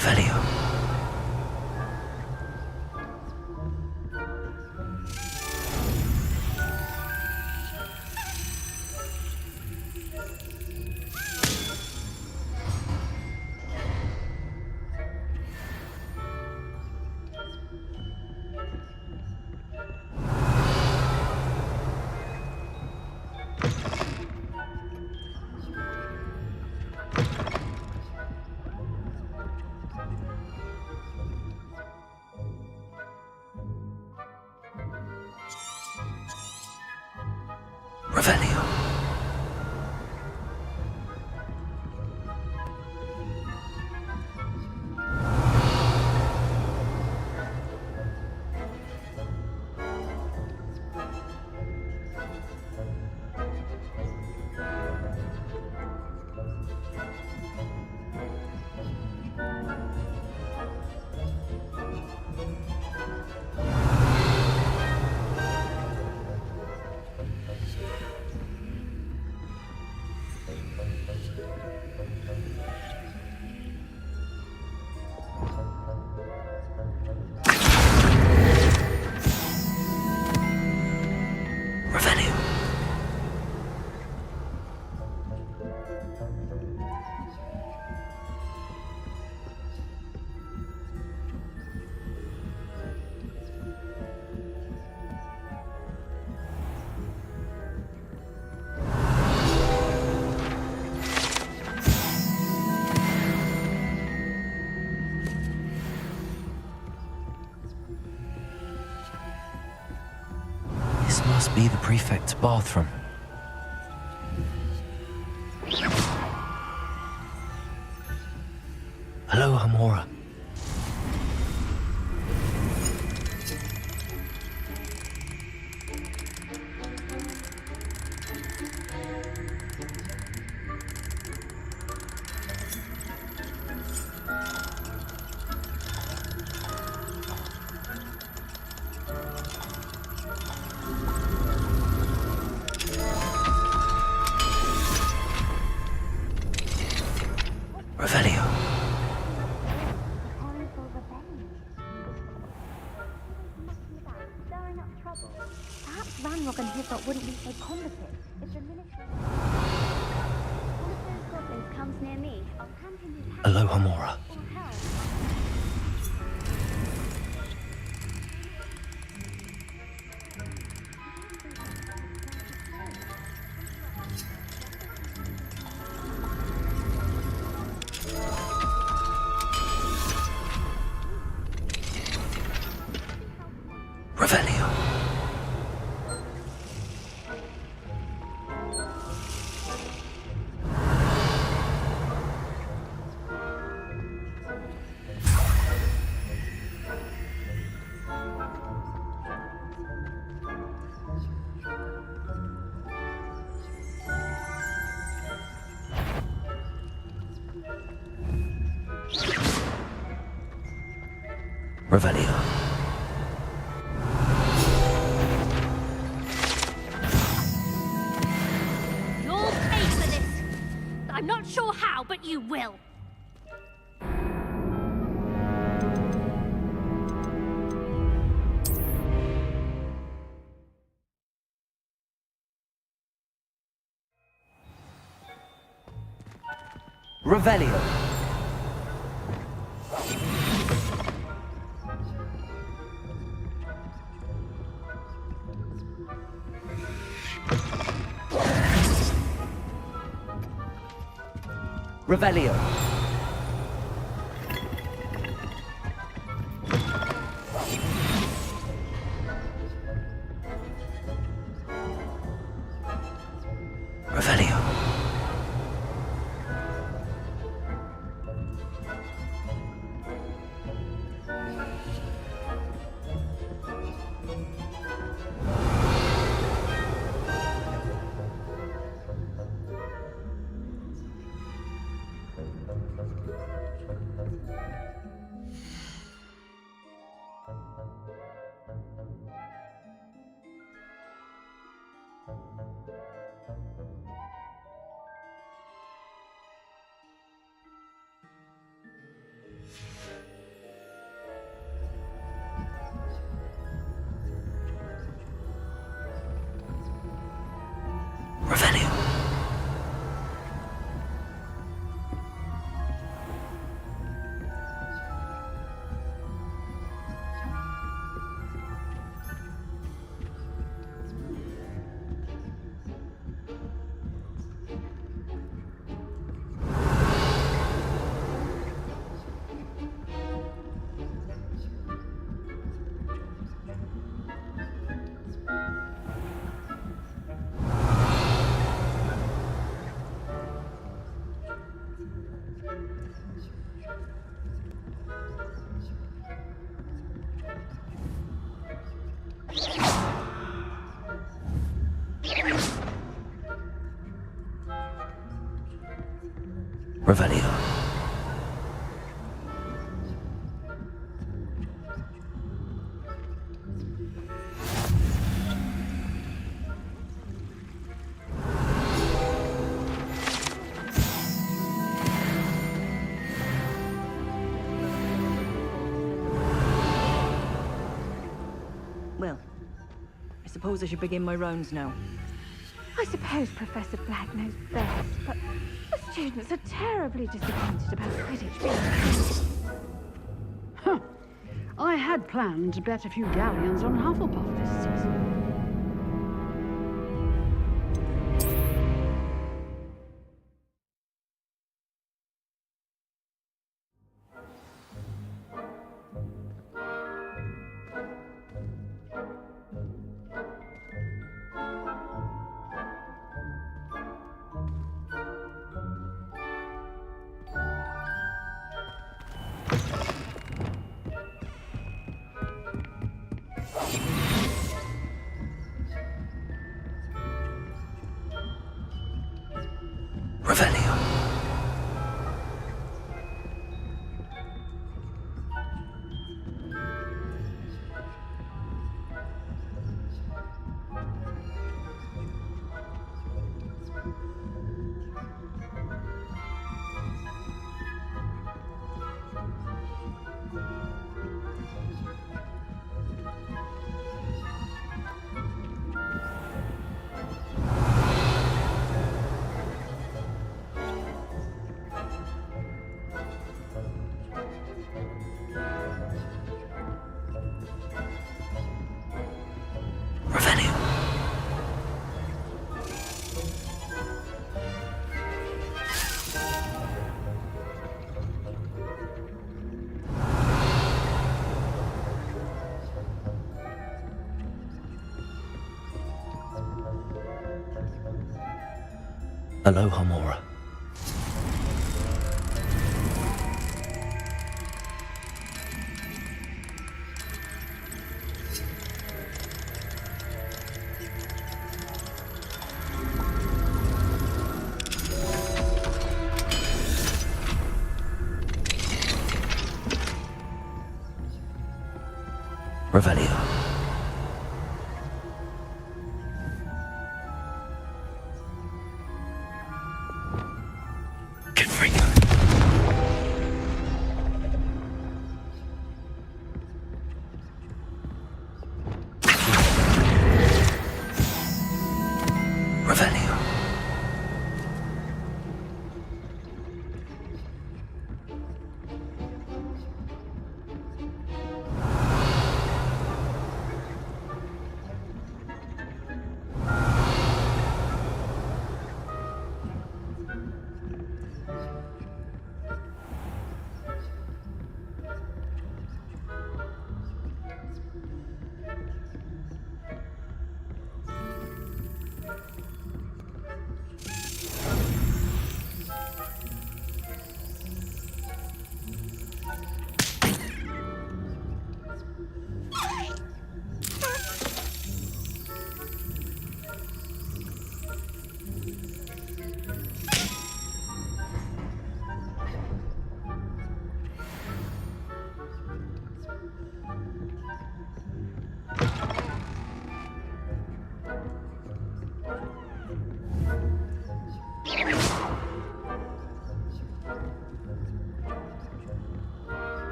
Revelio. Revelio. Revelio. This must be the prefect's bathroom. Hello, Hamora. Revelio. Perhaps Ranrock and Hippot wouldn't be so competent if the military... One of those goblins comes near me, I'll hand him his hat Hello, Hamora. or help. Revelio. Revelio. You'll pay for this! I'm not sure how, but you will! Revelio. Revelio. Revelio. Revelio. Well, I suppose I should begin my rounds now. I suppose Professor Black knows best, but the students are terribly disappointed about Quidditch being... Huh. I had planned to bet a few galleons on Hufflepuff this season. Revelio. Revelio. Aloha Mora. Revelio. Confringo. Revelio.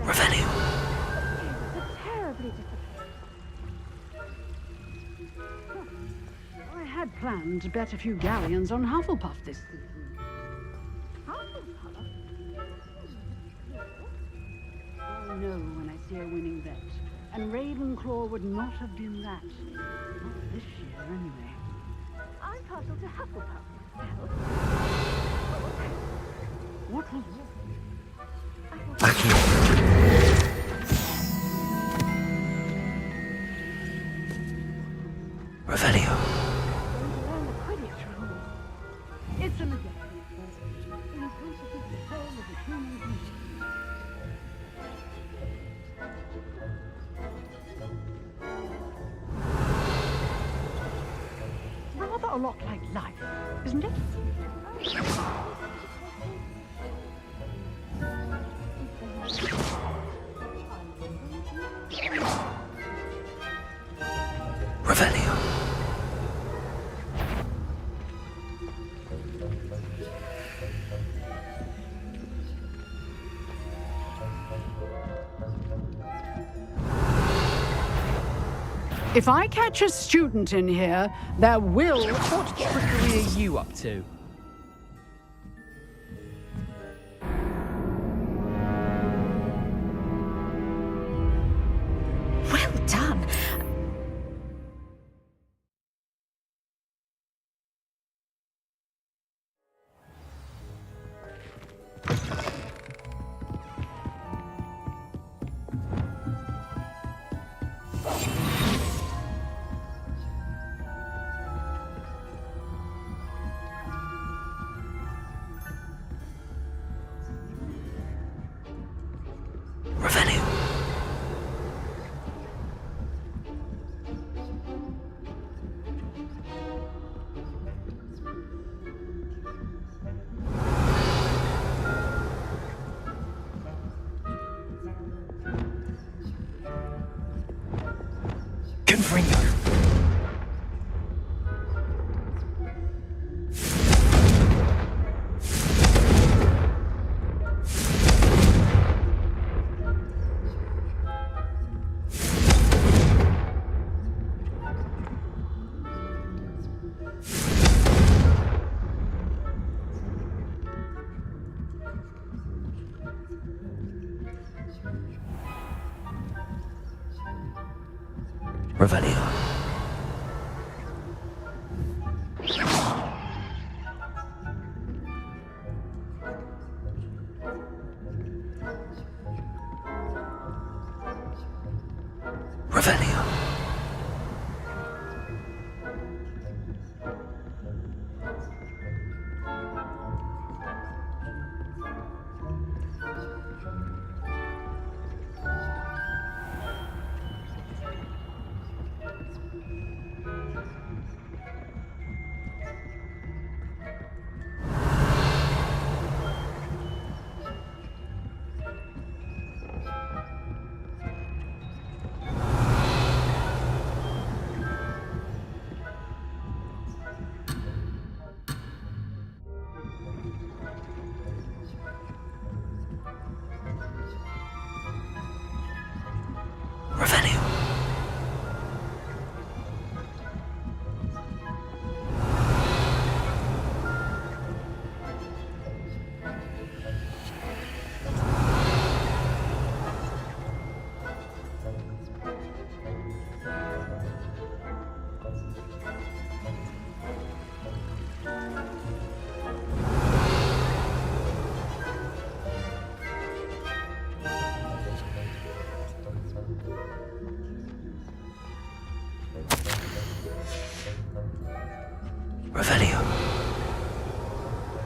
Revelio. They're terribly disappointed. I had planned to bet a few galleons on Hufflepuff this season. Hufflepuff? I know when I see a winning bet. And Ravenclaw would not have been that. Not this year, anyway. I'm partial to Hufflepuff myself. What was... Revelio. Learn the Quidditch rules. It's a legend. Inclusive of the whole of the human community. a lot like life, isn't it? Revelio. If I catch a student in here, there will... What trickery are you up to? Well done. Revelio. Confringo. Revelio. Revelio. Revelio. Revelio.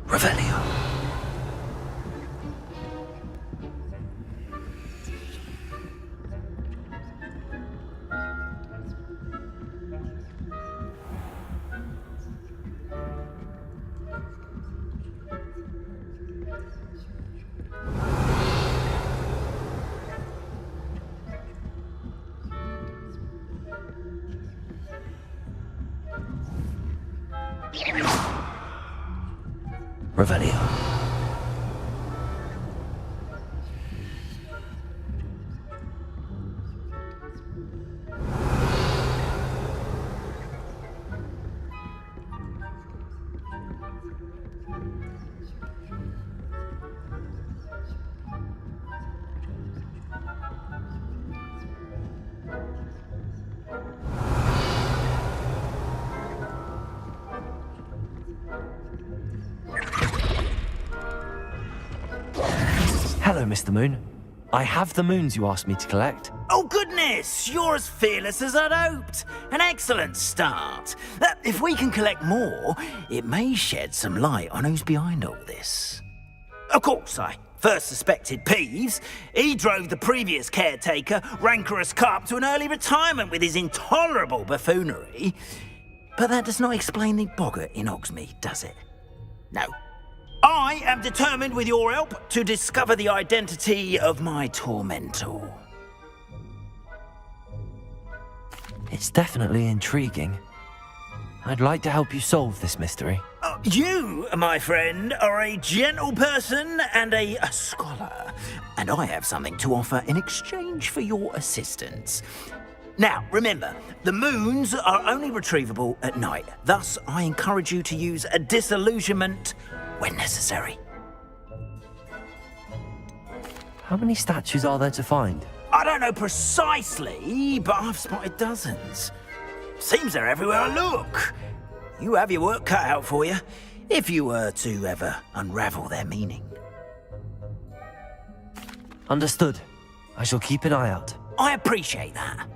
Revelio. Revelio. Mr. Moon. I have the moons you asked me to collect. Oh, goodness! You're as fearless as I'd hoped. An excellent start. If we can collect more, it may shed some light on who's behind all this. Of course, I first suspected Peeves. He drove the previous caretaker, Rancorous Carp, to an early retirement with his intolerable buffoonery. But that does not explain the boggart in Hogsmeade, does it? No. I am determined, with your help, to discover the identity of my tormentor. It's definitely intriguing. I'd like to help you solve this mystery. You, my friend, are a gentle person and a scholar, and I have something to offer in exchange for your assistance. Now, remember, the moons are only retrievable at night. Thus, I encourage you to use a disillusionment when necessary. How many statues are there to find? I don't know precisely, but I've spotted dozens. Seems they're everywhere I look. You have your work cut out for you, if you were to ever unravel their meaning. Understood. I shall keep an eye out. I appreciate that.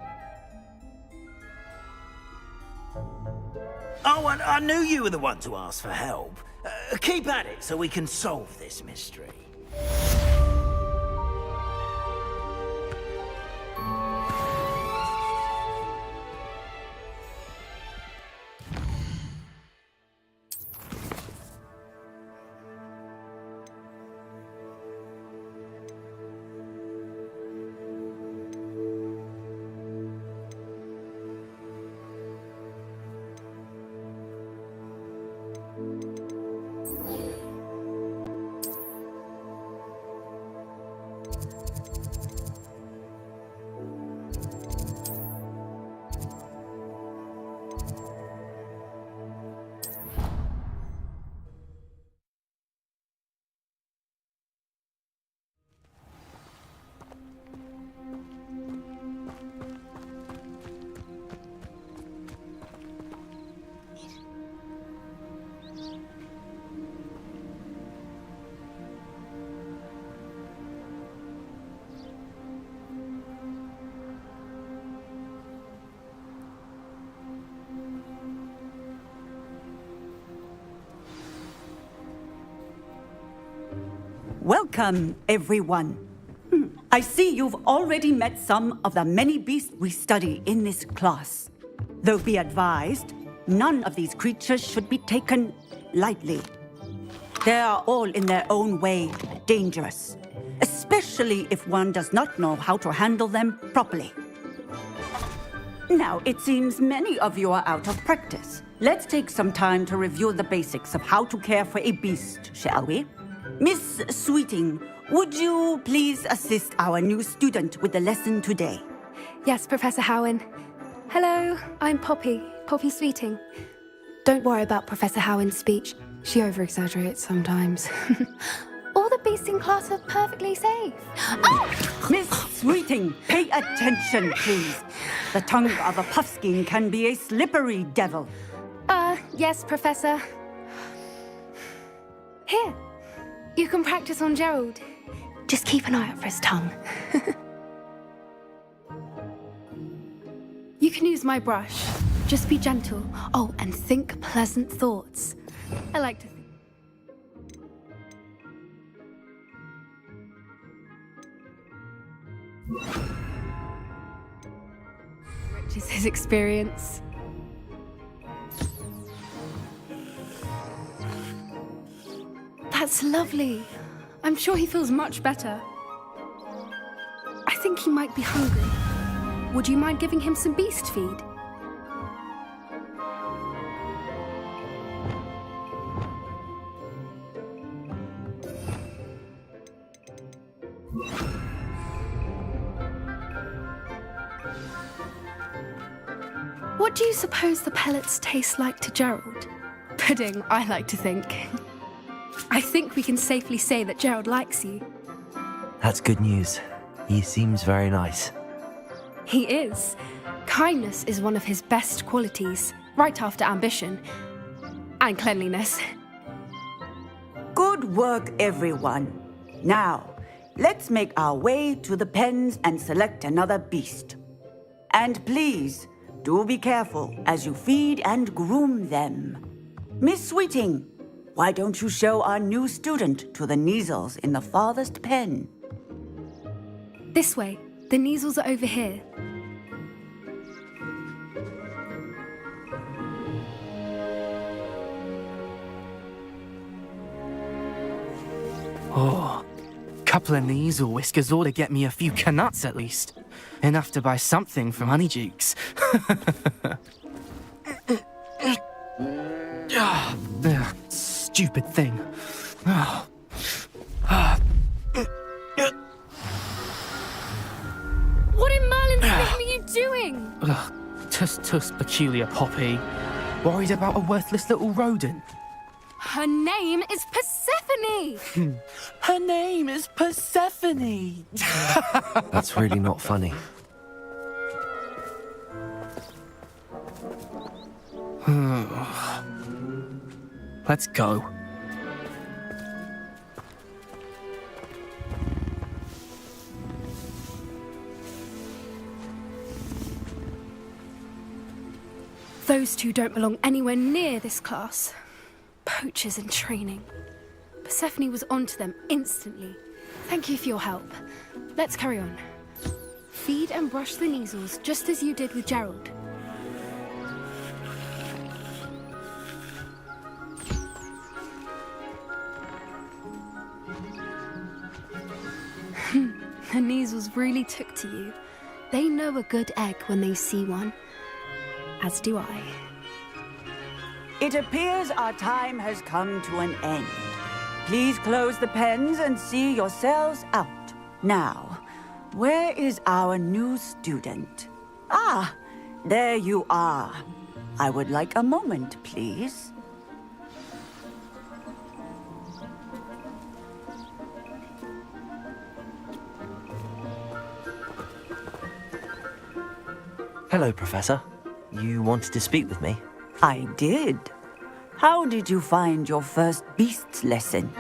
Oh, and I knew you were the one to ask for help. Keep at it so we can solve this mystery. Welcome, everyone. I see you've already met some of the many beasts we study in this class. Though be advised, none of these creatures should be taken lightly. They are all in their own way dangerous, especially if one does not know how to handle them properly. Now, it seems many of you are out of practice. Let's take some time to review the basics of how to care for a beast, shall we? Miss Sweeting, would you please assist our new student with the lesson today? Yes, Professor Howen. Hello, I'm Poppy Sweeting. Don't worry about Professor Howen's speech. She over-exaggerates sometimes. All the beasts in class are perfectly safe. Oh! Miss Sweeting, pay attention, please. The tongue of a puffskein can be a slippery devil. Yes, Professor. Here, you can practice on Gerald. Just keep an eye out for his tongue. You can use my brush. Just be gentle. Oh, and think pleasant thoughts. I like to think. Which is his experience. That's lovely. I'm sure he feels much better. I think he might be hungry. Would you mind giving him some beast feed? What do you suppose the pellets taste like to Gerald? Pudding, I like to think. I think we can safely say that Gerald likes you. That's good news. He seems very nice. He is. Kindness is one of his best qualities, right after ambition. And cleanliness. Good work, everyone. Now, let's make our way to the pens and select another beast. And please, do be careful as you feed and groom them. Miss Sweeting, why don't you show our new student to the Neasels in the farthest pen? This way. The Neasels are over here. Oh, couple of Neasel whiskers ought to get me a few canuts at least. Enough to buy something from Honeydukes. Stupid thing. What in Merlin's name are you doing? Tuss, peculiar Poppy. Worried about a worthless little rodent. Her name is Persephone! Her name is Persephone! That's really not funny. Let's go. Those two don't belong anywhere near this class. Poachers in training. Persephone was onto them instantly. Thank you for your help. Let's carry on. Feed and brush the Neasels just as you did with Gerald. The Neasels really took to you. They know a good egg when they see one. As do I. It appears our time has come to an end. Please close the pens and see yourselves out. Now, where is our new student? Ah, there you are. I would like a moment, please. Hello, Professor. You wanted to speak with me? I did. How did you find your first beasts lesson?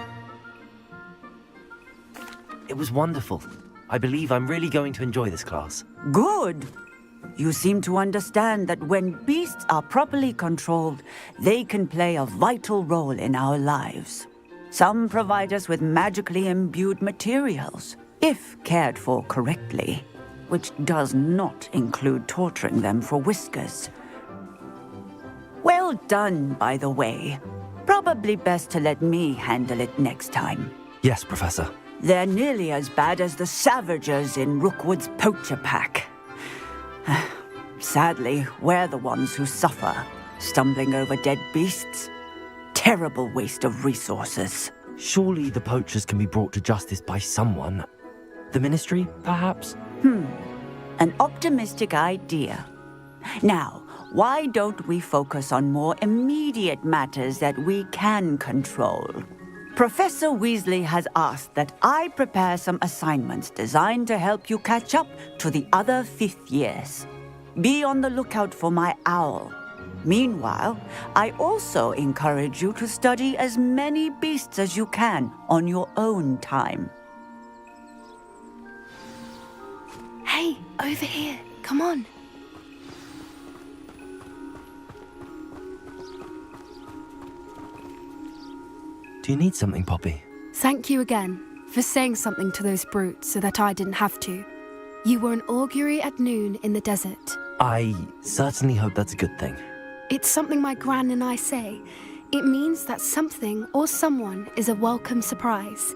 It was wonderful. I believe I'm really going to enjoy this class. Good. You seem to understand that when beasts are properly controlled, they can play a vital role in our lives. Some provide us with magically imbued materials, if cared for correctly, which does not include torturing them for whiskers. Well done, by the way. Probably best to let me handle it next time. Yes, Professor. They're nearly as bad as the Savagers in Rookwood's poacher pack. Sadly, we're the ones who suffer, stumbling over dead beasts. Terrible waste of resources. Surely the poachers can be brought to justice by someone. The Ministry, perhaps? An optimistic idea. Now, why don't we focus on more immediate matters that we can control? Professor Weasley has asked that I prepare some assignments designed to help you catch up to the other fifth years. Be on the lookout for my owl. Meanwhile, I also encourage you to study as many beasts as you can on your own time. Hey, over here. Come on. Do you need something, Poppy? Thank you again for saying something to those brutes so that I didn't have to. You were an augury at noon in the desert. I certainly hope that's a good thing. It's something my gran and I say. It means that something or someone is a welcome surprise.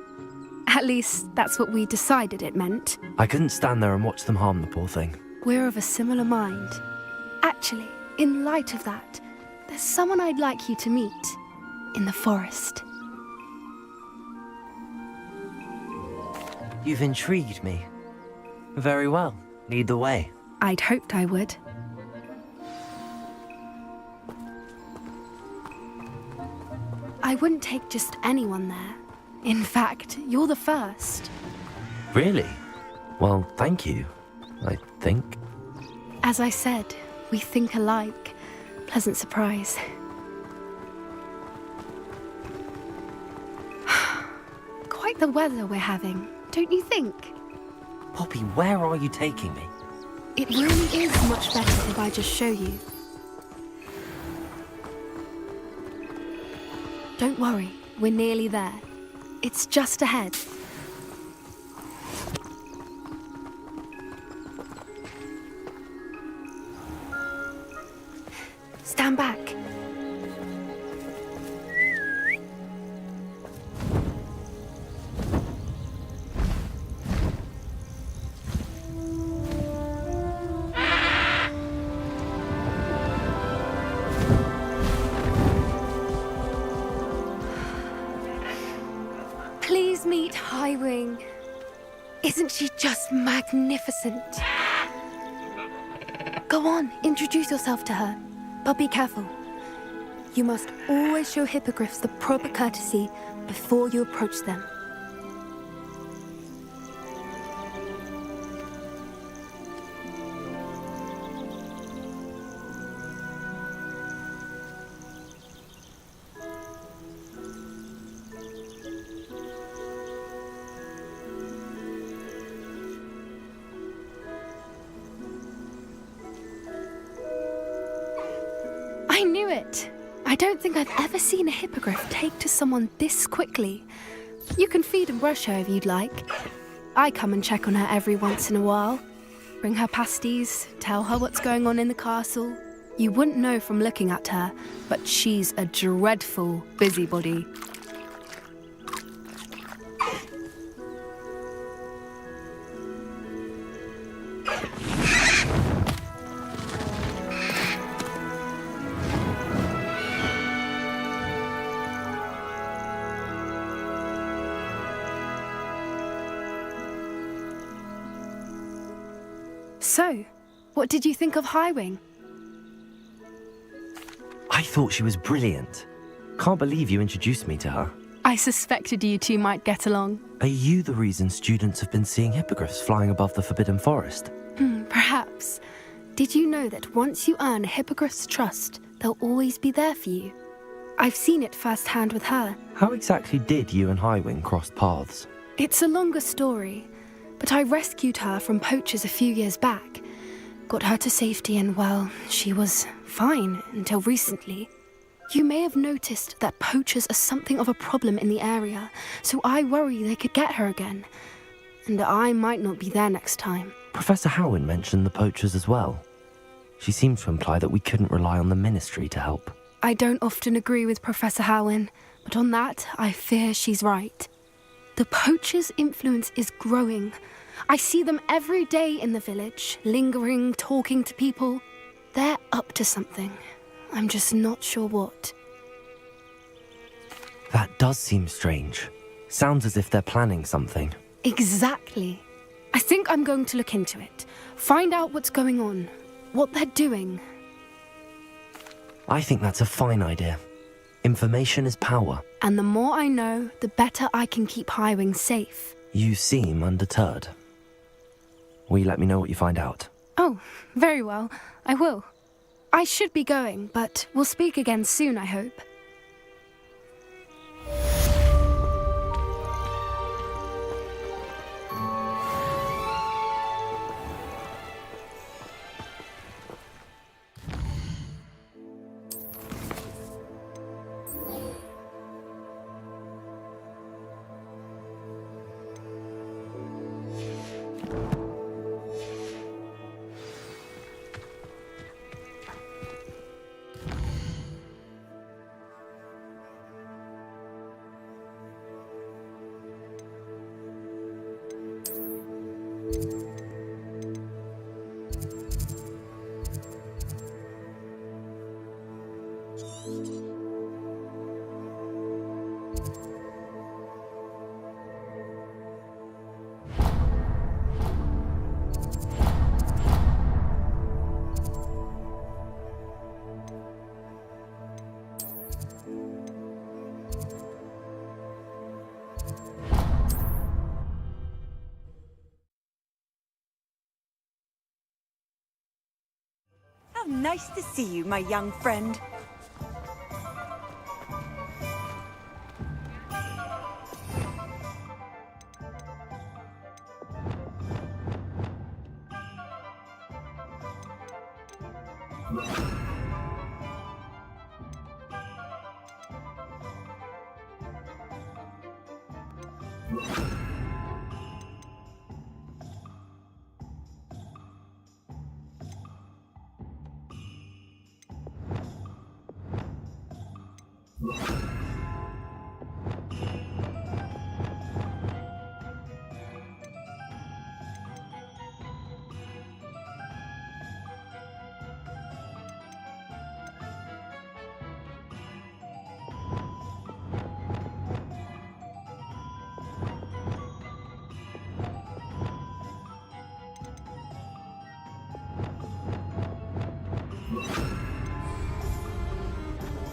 At least, that's what we decided it meant. I couldn't stand there and watch them harm the poor thing. We're of a similar mind. Actually, in light of that, there's someone I'd like you to meet in the forest. You've intrigued me. Very well. Lead the way. I'd hoped I would. I wouldn't take just anyone there. In fact, you're the first. Really? Well, thank you, I think. As I said, we think alike. Pleasant surprise. Quite the weather we're having. don't you think? Poppy, where are you taking me? It really is much better if I just show you. Don't worry, we're nearly there. It's just ahead. Stand back. Please meet Highwing. Isn't she just magnificent? Go on, introduce yourself to her. But be careful. You must always show hippogriffs the proper courtesy before you approach them. I knew it! I don't think I've ever seen a hippogriff take to someone this quickly. You can feed and brush her if you'd like. I come and check on her every once in a while. Bring her pasties, tell her what's going on in the castle. You wouldn't know from looking at her, but she's a dreadful busybody. So, what did you think of Highwing? I thought she was brilliant. Can't believe you introduced me to her. I suspected you two might get along. Are you the reason students have been seeing hippogriffs flying above the Forbidden Forest? Perhaps. Did you know that once you earn a hippogriff's trust, they'll always be there for you? I've seen it firsthand with her. How exactly did you and Highwing cross paths? It's a longer story, but I rescued her from poachers a few years back. Got her to safety and, well, she was fine until recently. You may have noticed that poachers are something of a problem in the area, so I worry they could get her again. And I might not be there next time. Professor Howin mentioned the poachers as well. She seemed to imply that we couldn't rely on the ministry to help. I don't often agree with Professor Howin, but on that, I fear she's right. The poachers' influence is growing. I see them every day in the village, lingering, talking to people. They're up to something. I'm just not sure what. That does seem strange. Sounds as if they're planning something. Exactly. I think I'm going to look into it. Find out what's going on, what they're doing. I think that's a fine idea. Information is power. And the more I know, the better I can keep Highwing safe. You seem undeterred. Will you let me know what you find out? Oh, very well. I will. I should be going, but we'll speak again soon, I hope. How nice to see you, my young friend.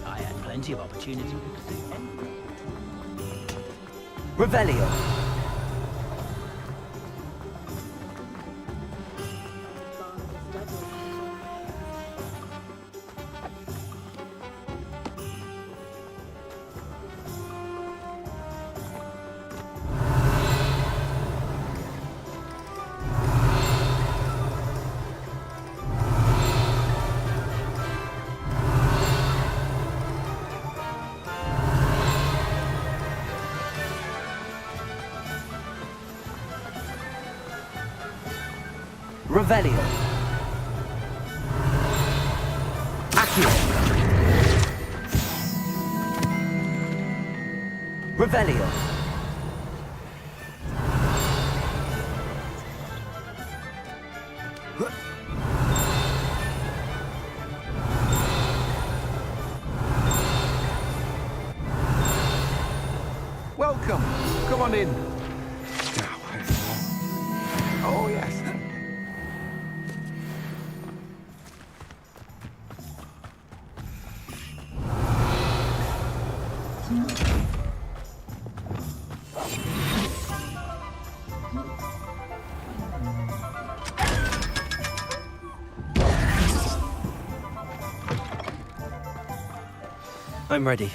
I had plenty of opportunity to do anything. Revelio. Revelio. Accio. Revelio. Welcome. Come on in. Oh, yes. I'm ready.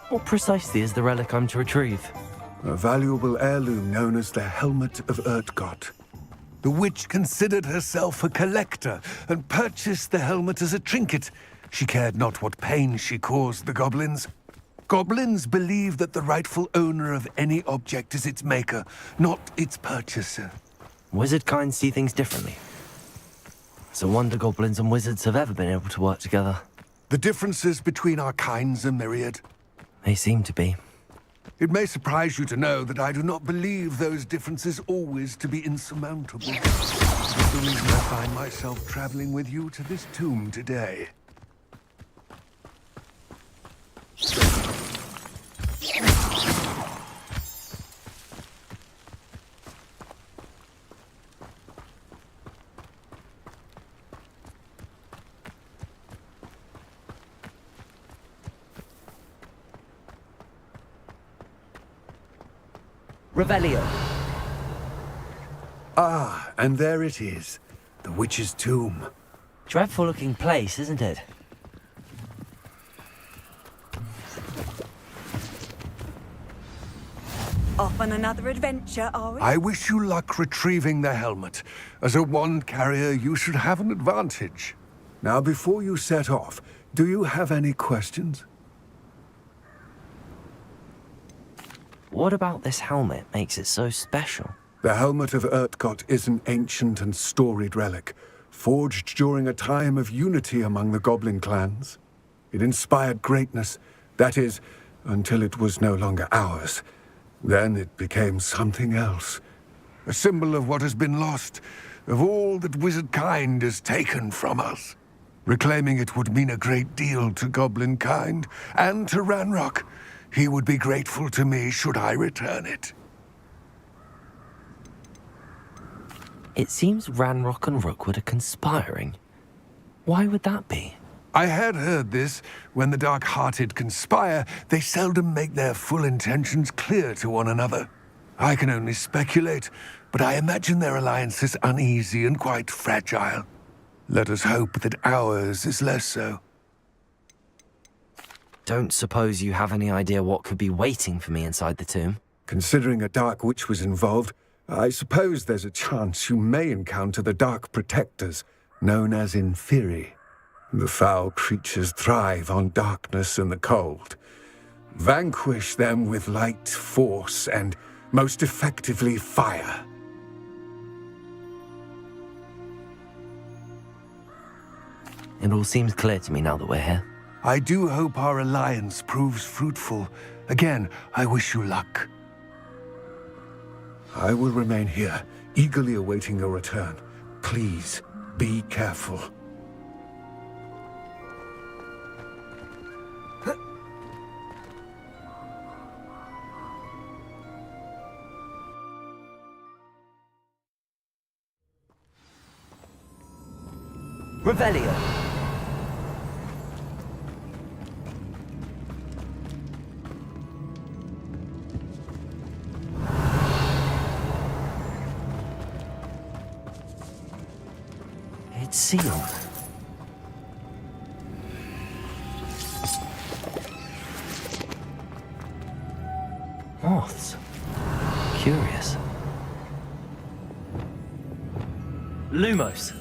What precisely is the relic I'm to retrieve? A valuable heirloom known as the Helmet of Urtkot. The witch considered herself a collector and purchased the helmet as a trinket. She cared not what pain she caused the goblins. Goblins believe that the rightful owner of any object is its maker, not its purchaser. Wizard kind see things differently. It's a wonder goblins and wizards have ever been able to work together. The differences between our kinds are myriad. They seem to be. It may surprise you to know that I do not believe those differences always to be insurmountable. That's the reason I find myself traveling with you to this tomb today. Revelio. Ah, and there it is. The witch's tomb. Dreadful looking place, isn't it? Off on another adventure, are we? I wish you luck retrieving the helmet. As a wand carrier, you should have an advantage. Now, before you set off, do you have any questions? What about this helmet makes it so special? The Helmet of Urtkot is an ancient and storied relic, forged during a time of unity among the goblin clans. It inspired greatness, that is, until it was no longer ours. Then it became something else. A symbol of what has been lost, of all that wizard kind has taken from us. Reclaiming it would mean a great deal to goblin kind, and to Ranrock. He would be grateful to me should I return it. It seems Ranrock and Rookwood are conspiring. Why would that be? I had heard this. When the dark-hearted conspire, they seldom make their full intentions clear to one another. I can only speculate, but I imagine their alliance is uneasy and quite fragile. Let us hope that ours is less so. Don't suppose you have any idea what could be waiting for me inside the tomb? Considering a Dark Witch was involved, I suppose there's a chance you may encounter the Dark Protectors, known as Inferi. The foul creatures thrive on darkness and the cold. Vanquish them with light, force, and most effectively fire. It all seems clear to me now that we're here. I do hope our alliance proves fruitful. Again, I wish you luck. I will remain here, eagerly awaiting your return. Please, be careful. Revelio. It's sealed. Moths. Curious. Lumos.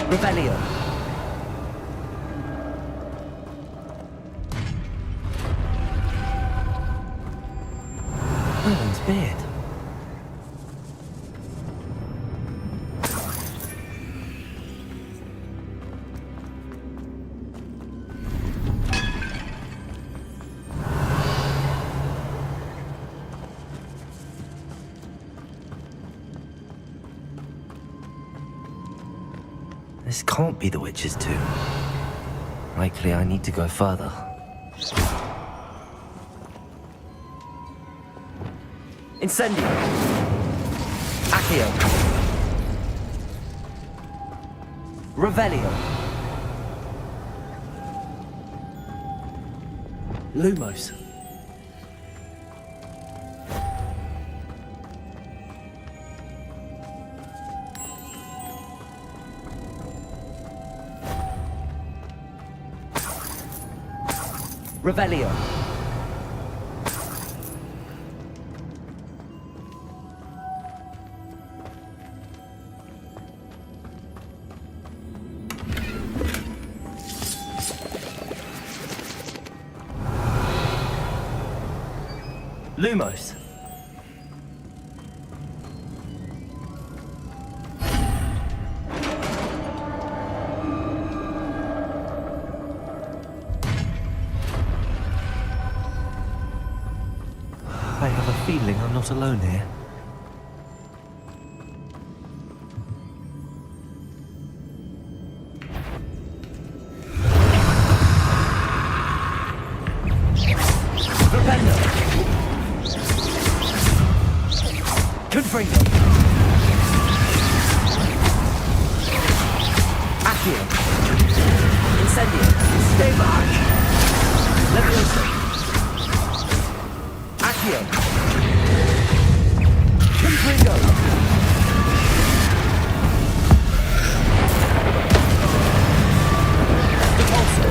Revelio. Merlin's beard. This can't be the witch's tomb. Likely I need to go further. Incendio! Accio! Revelio! Lumos! Revelio. Lumos. I have a feeling I'm not alone here. Verpendo! Confringo! Accio! Incendio! Stay back! Levioso! Accio! Confringo! Repulso!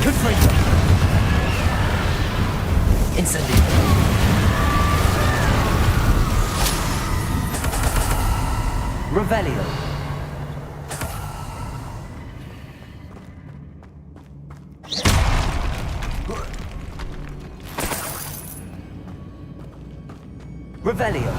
Confringo! Incendio! Revelio! Revelio!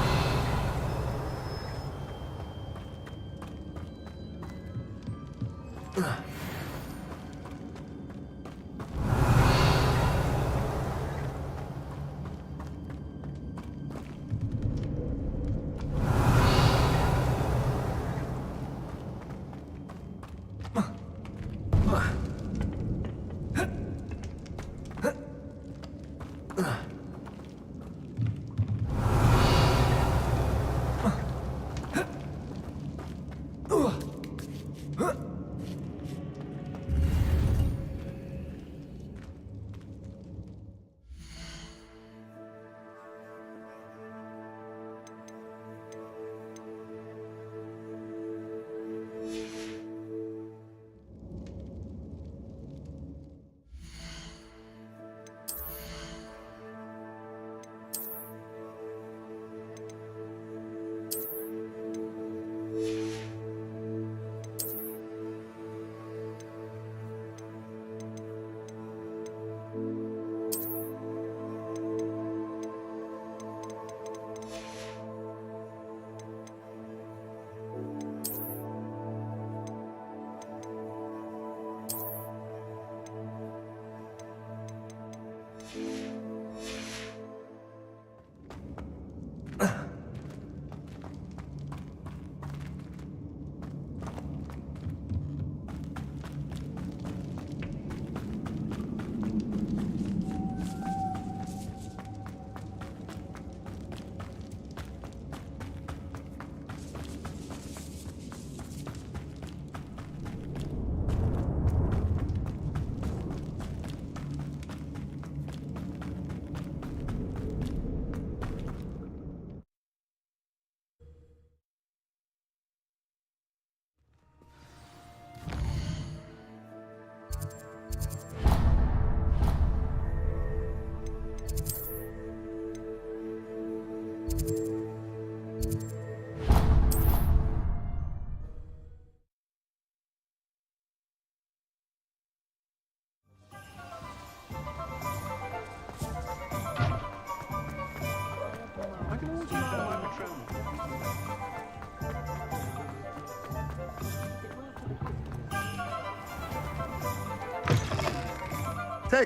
Take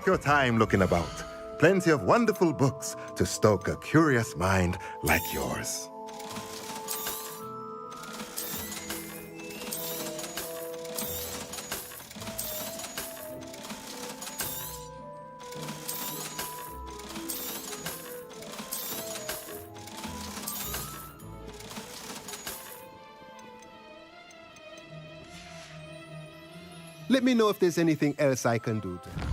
your time looking about. Plenty of wonderful books to stoke a curious mind like yours. Let me know if there's anything else I can do to help.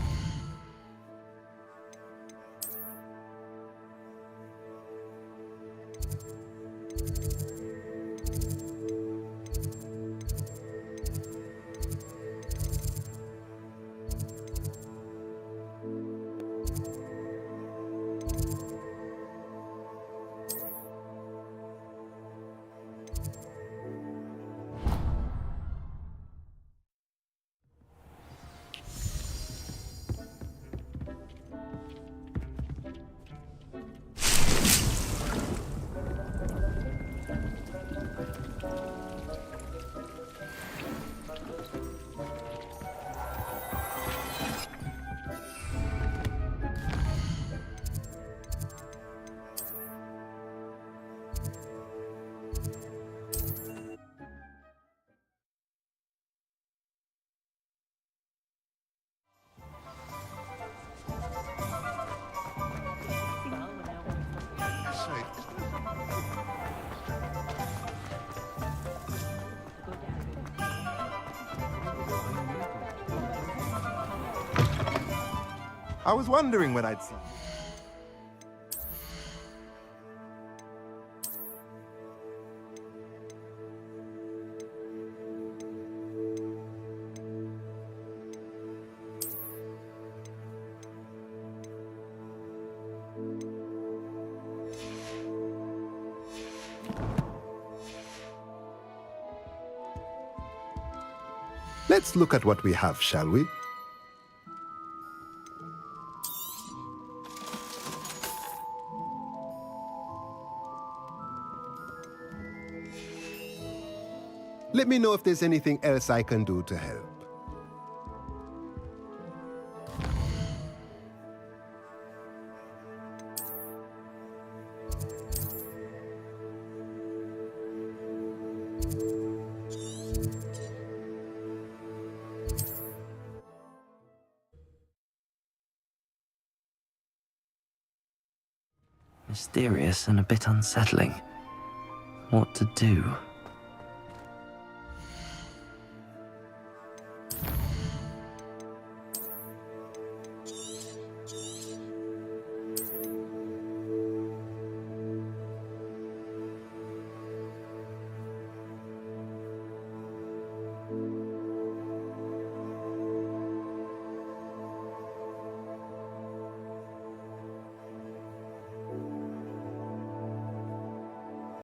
I was wondering when I'd see you. Let's look at what we have, shall we? Let me know if there's anything else I can do to help. Mysterious and a bit unsettling. What to do?